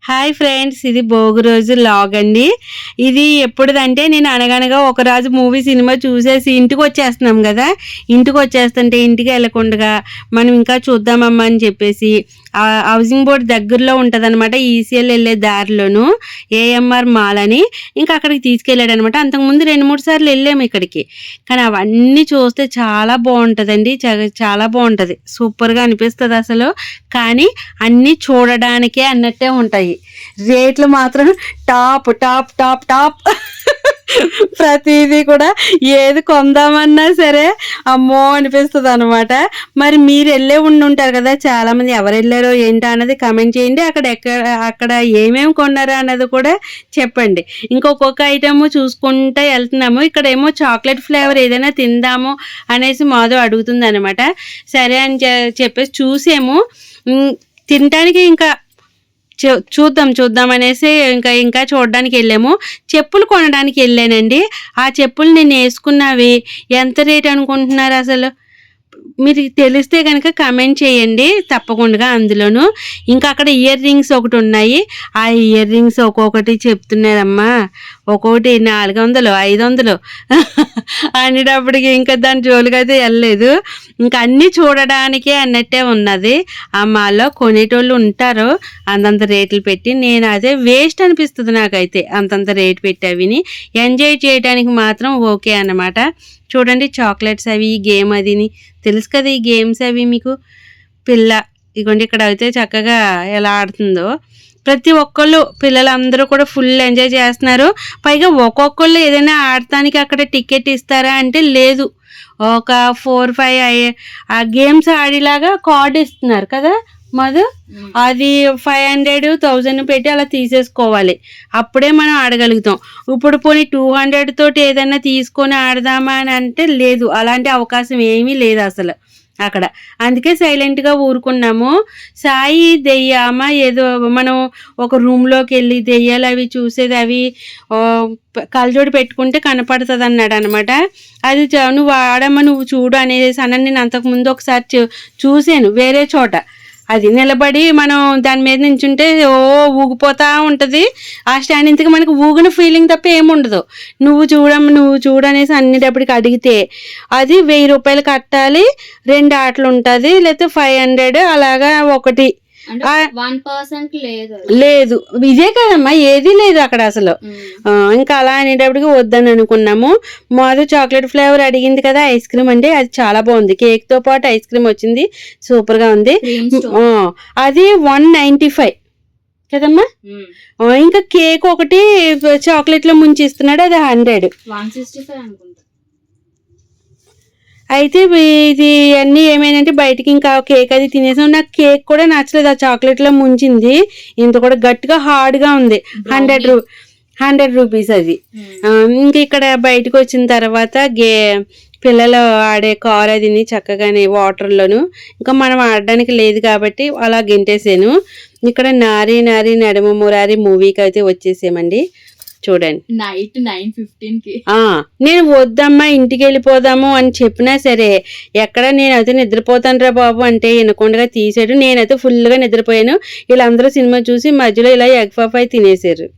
Hi friends, ఇది భోగి రోజు log అండి. ఇది ఎప్పుడుదంటే నేను అనగనగా ఒక రాజు మూవీ సినిమా చూసేసి ఇంటికి వచ్చేస్తున్నాం కదా. ఇంటికి వచ్చేస్తుంటే ఇంటికి వెళ్ళకుండా మనం ఇంకా చూద్దామమ్మా అని చెప్పేసి హౌసింగ్ బోర్డ్ దగ్గరలో ఉంటుంది అనమాట, ఈసీఎల్ వెళ్ళే దారిలోను ఏఎంఆర్ మాల్ అని, ఇంకా అక్కడికి తీసుకెళ్ళాడు అనమాట. అంతకుముందు 2-3 సార్లు వెళ్ళాము ఇక్కడికి, కానీ అవన్నీ చూస్తే చాలా బాగుంటుందండి. చాలా బాగుంటుంది, సూపర్గా అనిపిస్తుంది అసలు. కానీ అన్నీ చూడడానికే అన్నట్టే ఉంటాయి, రేట్లు మాత్రం టాప్ టాప్ టాప్ టాప్. ప్రతిదీ కూడా ఏది కొందామన్నా సరే అమ్మో అనిపిస్తుంది అనమాట. మరి మీరు వెళ్ళే ఉంటారు కదా చాలామంది, ఎవరు వెళ్ళారో ఏంటో అన్నది కమెంట్ చేయండి. అక్కడ ఏమేమి కొన్నారో అన్నది కూడా చెప్పండి. ఇంకొక ఐటమ్ చూసుకుంటూ వెళ్తున్నాము. ఇక్కడేమో చాక్లెట్ ఫ్లేవర్ ఏదైనా తిందాము అనేసి మాధవ్ అడుగుతుంది అనమాట. సరే అని చెప్పేసి చూసాము. తినడానికి ఇంకా చూద్దాం అనేసి ఇంకా చూడడానికి వెళ్ళాము. చెప్పులు కొనడానికి వెళ్ళానండి. ఆ చెప్పులు నేను వేసుకున్నవి ఎంత రేట్ అనుకుంటున్నారు అసలు? మీరు తెలిస్తే కనుక కమెంట్ చేయండి తప్పకుండా. అందులోను ఇంకా అక్కడ ఇయర్ రింగ్స్ ఒకటి ఉన్నాయి. ఆ ఇయర్ రింగ్స్ ఒక్కొక్కటి చెప్తున్నారమ్మా, ఒక్కొక్కటి 400 500 అనేటప్పటికి ఇంకా దాని జోలికి అయితే వెళ్ళలేదు. ఇంకా అన్నీ చూడడానికే అన్నట్టే ఉన్నది. ఆ మాల్లో కొనేటోళ్ళు ఉంటారు అంతంత రేట్లు పెట్టి. నేను అదే వేస్ట్ అనిపిస్తుంది నాకైతే అంతంత రేట్ పెట్టి. అవిని ఎంజాయ్ చేయడానికి మాత్రం ఓకే అన్నమాట. చూడండి చాక్లెట్స్ అవి, గేమ్ అదిని తెలుసు కదా, ఈ గేమ్స్ అవి మీకు. పిల్ల ఇగోండి ఇక్కడ అయితే చక్కగా ఎలా ఆడుతుందో. ప్రతి ఒక్కళ్ళు పిల్లలందరూ కూడా ఫుల్ ఎంజాయ్ చేస్తున్నారు. పైగా ఒక్కొక్కళ్ళు ఏదైనా ఆడటానికి అక్కడ టికెట్ ఇస్తారా అంటే లేదు, ఒక 4-5 ఆ గేమ్స్ ఆడేలాగా కార్డు ఇస్తున్నారు కదా మధు. అది 500-1000 పెట్టి అలా తీసేసుకోవాలి, అప్పుడే మనం ఆడగలుగుతాం. ఇప్పుడు పోనీ 200 తోటి ఏదైనా తీసుకొని ఆడదామా అని అంటే లేదు, అలాంటి అవకాశం ఏమీ లేదు అసలు అక్కడ. అందుకే సైలెంట్గా ఊరుకున్నాము. సాయి దెయ్యామ ఏదో మనం ఒక రూమ్లోకి వెళ్ళి దెయ్యాలు అవి చూసేది, అవి కళ్ళజోడు పెట్టుకుంటే కనపడుతుంది అన్నాడు అనమాట. అది నువ్వు ఆడమ్మ నువ్వు చూడు అనేసి అన్న. నేను అంతకుముందు ఒకసారి చూసాను వేరే చోట. అది నిలబడి మనం దాని మీద నించుంటే ఊగిపోతూ ఉంటుంది. ఆ స్టాండ్ ఇంతకు మనకు ఊగిన ఫీలింగ్ తప్ప ఏముండదు. నువ్వు చూడనేసి అన్నిటప్పటికి అడిగితే అది 1000 రూపాయలు కట్టాలి, 2 ఆటలు ఉంటుంది, లేకపోతే 500 అలాగా ఒకటి. 1% లేదు, ఇదే కదమ్మా, ఏది లేదు అక్కడ అసలు. ఇంకా అలా అనేటప్పటికి వద్దని అనుకున్నాము. మాది చాక్లెట్ ఫ్లేవర్ అడిగింది కదా, ఐస్ క్రీమ్ అంటే అది చాలా బాగుంది. కేక్ తో పాటు ఐస్ క్రీమ్ వచ్చింది, సూపర్ గా ఉంది. అది 195 కదమ్మా. ఇంకా కేక్ ఒకటి చాక్లెట్ లో ముంచి ఇస్తున్నాడు, అది 165 అనుకుంటా. అయితే ఇది అన్నీ ఏమైందంటే బయటికి ఇంకా కేక్ అది తినేసాం. నాకు కేక్ కూడా నచ్చలేదు, ఆ చాక్లెట్లో ముంచింది. ఇంత కూడా గట్టిగా హార్డ్గా ఉంది. 100 రూపీస్ అది. ఇంకా ఇక్కడ బయటకు వచ్చిన తర్వాత పిల్లలు ఆడే కార్ అదిని చక్కగానే వాటర్లోను. ఇంకా మనం ఆడడానికి లేదు కాబట్టి అలా గెంటేసాను. ఇక్కడ నారీ నడుమ మురారి మూవీకి అయితే వచ్చేసామండి. చూడండి నైట్ 9:15కి నేను వద్దమ్మా ఇంటికి వెళ్ళిపోదాము అని చెప్పినా సరే, ఎక్కడ నేనైతే నిద్రపోతాను రా బాబు అంటే వినకుండా తీసాడు. నేనైతే ఫుల్గా నిద్రపోయాను. వీళ్ళందరూ సినిమా చూసి మధ్యలో ఇలా ఎగ్ పఫ్ తినేసారు.